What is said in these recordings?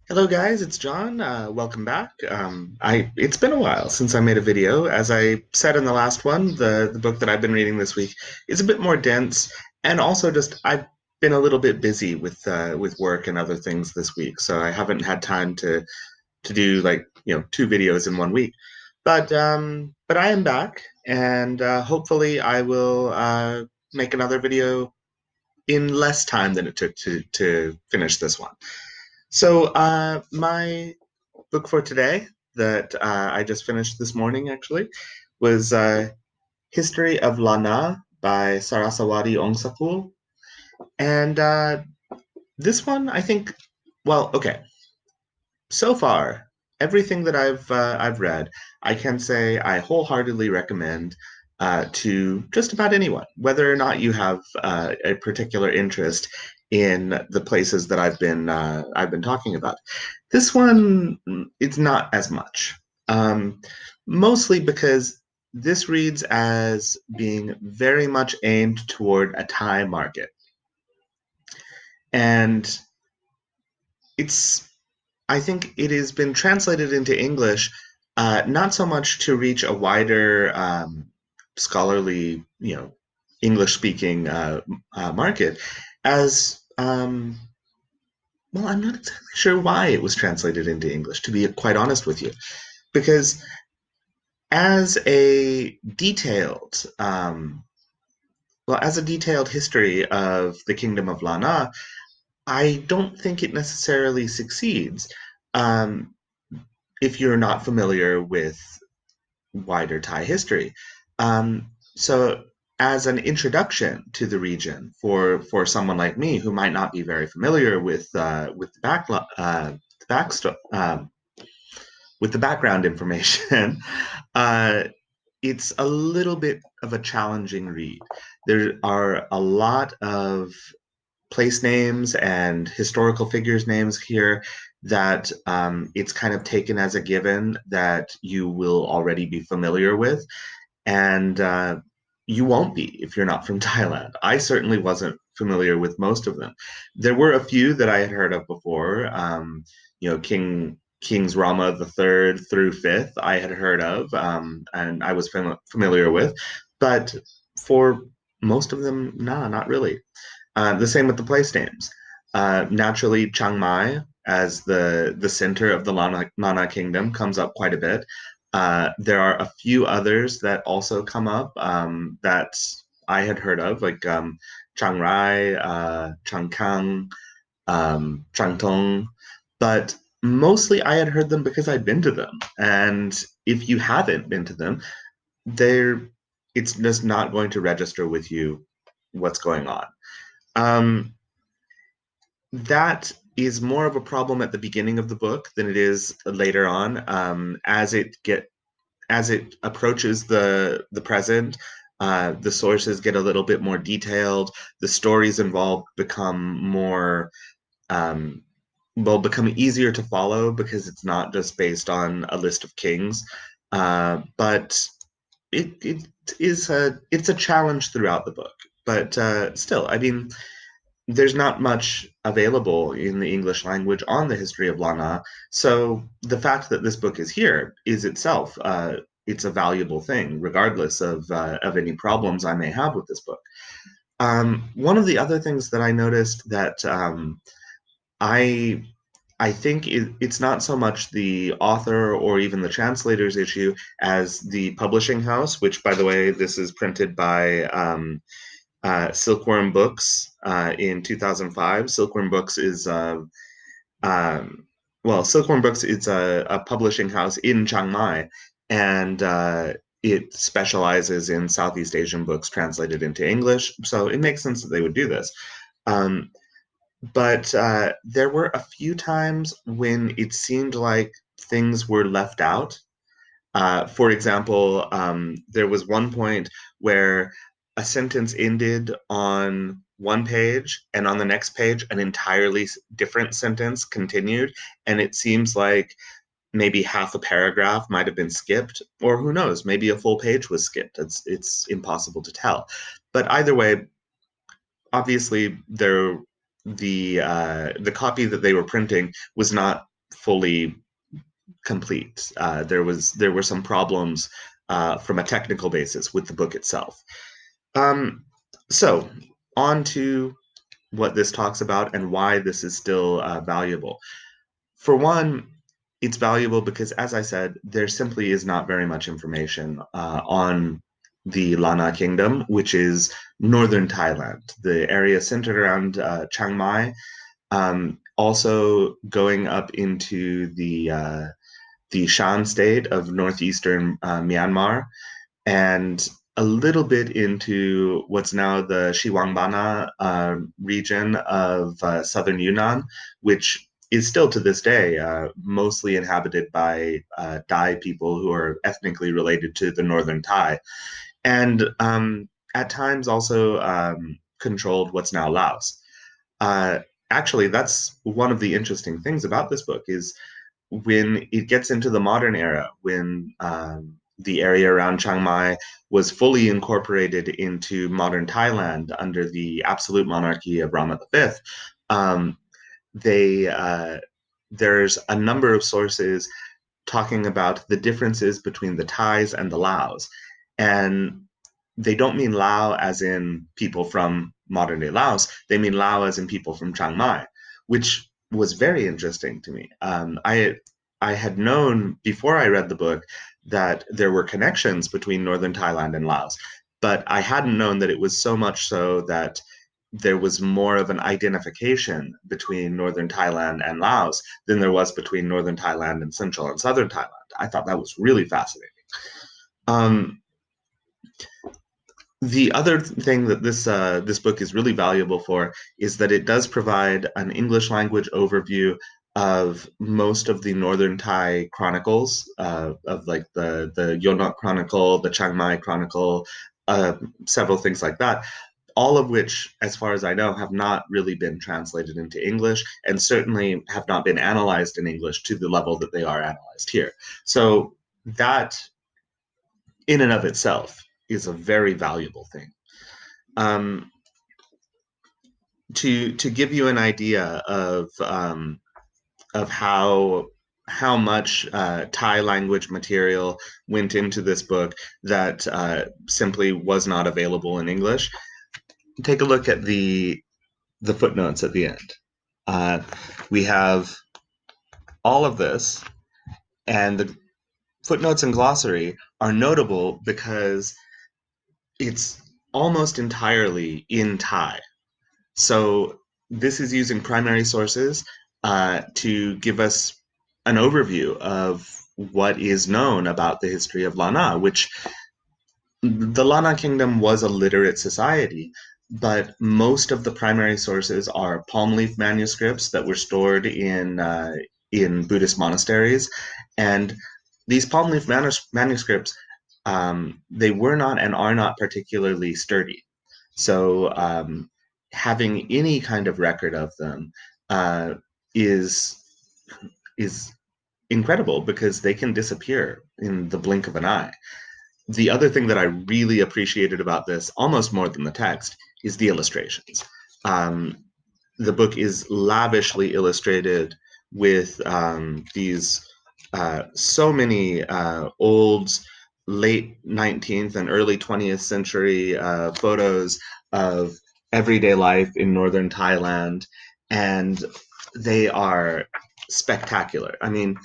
Hello guys, it's John. Welcome back. It's been a while since I made a video. As I said in the last one, the book that I've been reading this week is a bit more dense, and also just I've been a little bit busy with work and other things this week, so I haven't had time to do like two videos in one week. But I am back, and hopefully I will make another video in less time than it took to finish this one. So, my book for today that I just finished this morning actually was History of Lan Na by Sarassawadee Ongsakul. And this one, I think, well, okay, so far, everything that I've read, I can say I wholeheartedly recommend to just about anyone, whether or not you have a particular interest in the places that I've been talking about. This one, it's not as much, um, mostly because this reads as being very much aimed toward a Thai market, and it's I think it has been translated into English, not so much to reach a wider scholarly, English-speaking market, as well. I'm not exactly sure why it was translated into English, to be quite honest with you, because as a detailed, as a detailed history of the Kingdom of Lan Na, I don't think it necessarily succeeds. Um, if you're not familiar with wider Thai history. So, as an introduction to the region for someone like me who might not be very familiar with the with the background information, uh, it's a little bit of a challenging read. There are a lot of place names and historical figures names here that it's kind of taken as a given that you will already be familiar with, and you won't be if you're not from Thailand. I certainly wasn't familiar with most of them. There were a few that I had heard of before. Kings Rama the Third through Fifth I had heard of, and I was familiar with, but for most of them, nah, not really. The same with the place names. Naturally, Chiang Mai as the center of the Lana Kingdom comes up quite a bit. There are a few others that also come up that I had heard of, like Chiang Rai, Chiang Kang, Chiang Tong, but mostly I had heard them because I'd been to them. And if you haven't been to them, they're it's just not going to register with you what's going on. Um, that is more of a problem at the beginning of the book than it is later on. As it approaches the present, the sources get a little bit more detailed. The stories involved become more become easier to follow because it's not just based on a list of kings. But it is it's a challenge throughout the book. But still, I mean, there's not much available in the English language on the history of Lan Na. So the fact that this book is here is itself it's a valuable thing, regardless of any problems I may have with this book. One of the other things that I noticed that I I think it's not so much the author or even the translator's issue as the publishing house, which, by the way, this is printed by Silkworm Books in 2005. Silkworm Books is Silkworm Books is a publishing house in Chiang Mai, and it specializes in Southeast Asian books translated into English. So it makes sense that they would do this. Um, but there were a few times when it seemed like things were left out. For example, there was one point where a sentence ended on one page, and on the next page, an entirely different sentence continued. And it seems like maybe half a paragraph might have been skipped, or who knows, maybe a full page was skipped. It's impossible to tell. But either way, obviously, the copy that they were printing was not fully complete. There were some problems from a technical basis with the book itself. Um, so on to what this talks about and why this is still valuable. For one, it's valuable because, as I said, there simply is not very much information on the Lan Na Kingdom, which is northern Thailand, the area centered around Chiang Mai, also going up into the Shan state of northeastern Myanmar, and a little bit into what's now the Shiwangbana region of southern Yunnan, which is still to this day mostly inhabited by Dai people who are ethnically related to the northern Thai, and at times also controlled what's now Laos. Uh, Actually, that's one of the interesting things about this book is when it gets into the modern era, when the area around Chiang Mai was fully incorporated into modern Thailand under the absolute monarchy of Rama V, um, they there's a number of sources talking about the differences between the Thais and the Laos, and they don't mean Lao as in people from modern day Laos. They mean Lao as in people from Chiang Mai, which was very interesting to me. I had known before I read the book that there were connections between northern Thailand and Laos, but I hadn't known that it was so much so that there was more of an identification between northern Thailand and Laos than there was between northern Thailand and central and southern Thailand. I thought that was really fascinating. Um, the other thing that this book is really valuable for is that it does provide an English language overview of most of the Northern Thai chronicles, of like the Yonok Chronicle, the Chiang Mai Chronicle, several things like that. All of which, as far as I know, have not really been translated into English, and certainly have not been analyzed in English to the level that they are analyzed here. So that in and of itself is a very valuable thing. Um, to give you an idea of how much Thai language material went into this book that simply was not available in English, take a look at the footnotes at the end. We have all of this, and the footnotes and glossary are notable because it's almost entirely in Thai. So this is using primary sources to give us an overview of what is known about the history of Lan Na, which the Lan Na Kingdom was a literate society, but most of the primary sources are palm leaf manuscripts that were stored in Buddhist monasteries, and these palm leaf manuscripts they were not and are not particularly sturdy. So having any kind of record of them uh, is is incredible because they can disappear in the blink of an eye. The other thing that I really appreciated about this, almost more than the text, is the illustrations. Um, the book is lavishly illustrated with these so many old late 19th and early 20th century photos of everyday life in northern Thailand, and they are spectacular. I mean,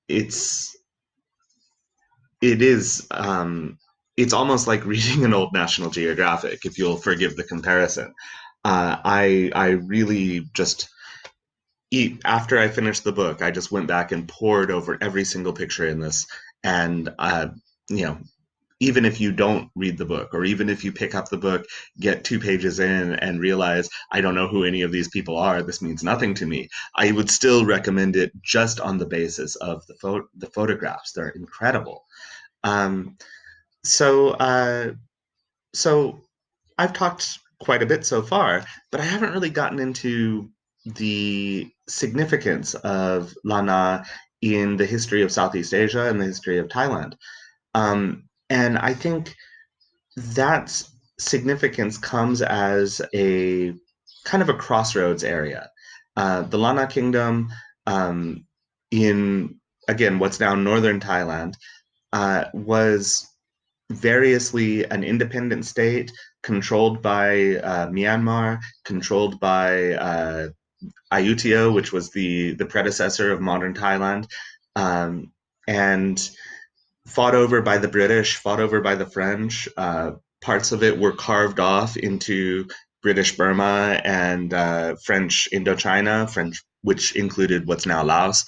it's it is it's almost like reading an old National Geographic, if you'll forgive the comparison. I really just after I finished the book, I just went back and pored over every single picture in this, and you know, even if you don't read the book, or even if you pick up the book, get 2 pages in, and realize I don't know who any of these people are, this means nothing to me, I would still recommend it just on the basis of the photographs. They're incredible. Um, so, so I've talked quite a bit so far, but I haven't really gotten into the significance of Lan Na in the history of Southeast Asia and the history of Thailand. And I think that significance comes as a kind of a crossroads area. The Lan Na Kingdom um, in, again, what's now northern Thailand, was variously an independent state controlled by Myanmar, controlled by Ayutthaya, which was the predecessor of modern Thailand, and fought over by the British, fought over by the French. Parts of it were carved off into British Burma and French Indochina, French, which included what's now Laos.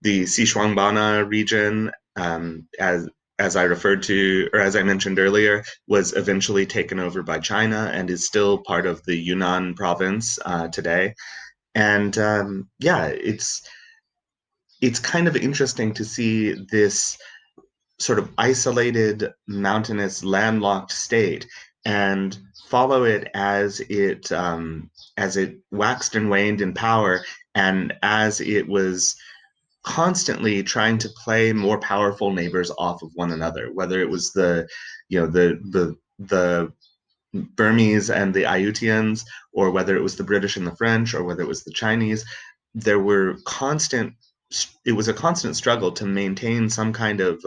The Sichuanbana region, as I referred to, or as I mentioned earlier, was eventually taken over by China and is still part of the Yunnan province today. And yeah, it's kind of interesting to see this sort of isolated, mountainous, landlocked state and follow it as it waxed and waned in power, and as it was constantly trying to play more powerful neighbors off of one another, whether it was the Burmese and the Ayutthians, or whether it was the British and the French, or whether it was the Chinese. There were constant. It was a constant struggle to maintain some kind of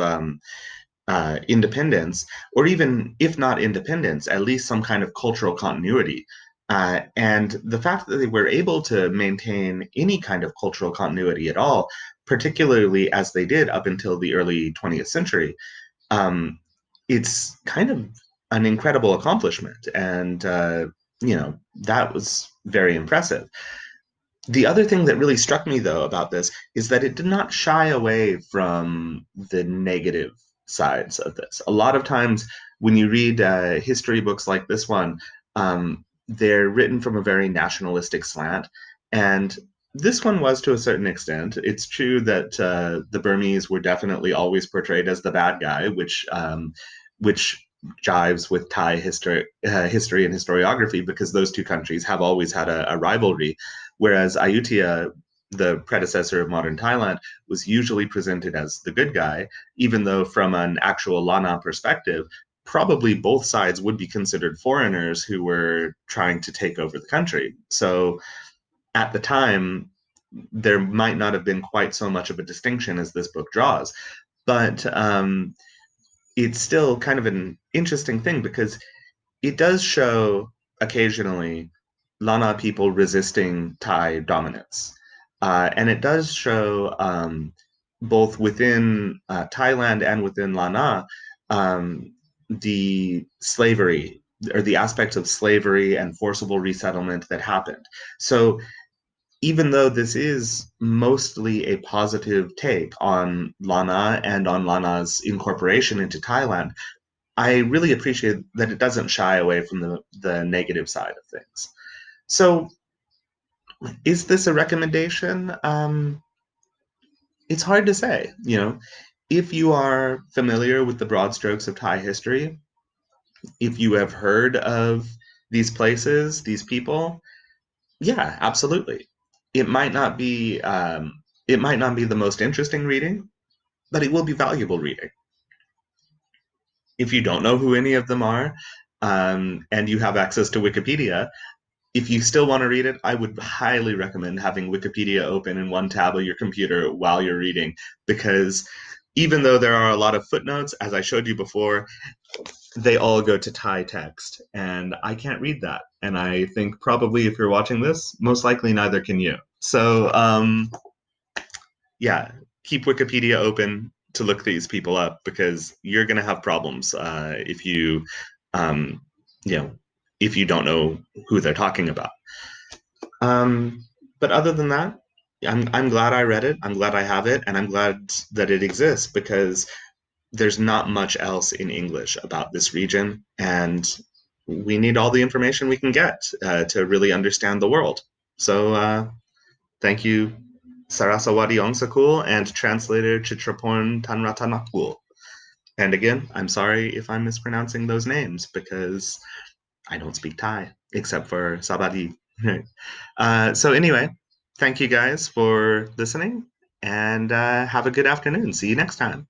independence, or even if not independence, at least some kind of cultural continuity. And the fact that they were able to maintain any kind of cultural continuity at all, particularly as they did up until the early 20th century, um, it's kind of an incredible accomplishment. And, that was very impressive. The other thing that really struck me, though, about this is that it did not shy away from the negative sides of this. A lot of times, when you read history books like this one, they're written from a very nationalistic slant. And this one was to a certain extent. It's true that the Burmese were definitely always portrayed as the bad guy, which jives with Thai history and historiography, because those two countries have always had a rivalry. Whereas Ayutthaya, the predecessor of modern Thailand, was usually presented as the good guy, even though from an actual Lan Na perspective, probably both sides would be considered foreigners who were trying to take over the country. So at the time, there might not have been quite so much of a distinction as this book draws. But it's still kind of an interesting thing, because it does show occasionally Lana people resisting Thai dominance. And it does show, both within Thailand and within Lana, the slavery, or the aspects of slavery and forcible resettlement that happened. So even though this is mostly a positive take on Lana and on Lana's incorporation into Thailand, I really appreciate that it doesn't shy away from the negative side of things. So, is this a recommendation? It's hard to say. If you are familiar with the broad strokes of Thai history, if you have heard of these places, these people, yeah, absolutely. It might not be it might not be the most interesting reading, but it will be valuable reading. If you don't know who any of them are, and you have access to Wikipedia, if you still want to read it, I would highly recommend having Wikipedia open in one tab of your computer while you're reading, because even though there are a lot of footnotes, as I showed you before, they all go to Thai text, and I can't read that. And I think probably if you're watching this, most likely neither can you. So, yeah, keep Wikipedia open to look these people up, because you're going to have problems um, you know, if you don't know who they're talking about. Um, but other than that, I'm glad I read it. I'm glad I have it, and I'm glad that it exists, because there's not much else in English about this region, and we need all the information we can get to really understand the world. So thank you, Sarassawadee Ongsakul, and translator Chitraporn Tanratanakul. And again, I'm sorry if I'm mispronouncing those names, because I don't speak Thai except for Sabadi. So anyway, thank you guys for listening, and have a good afternoon. See you next time.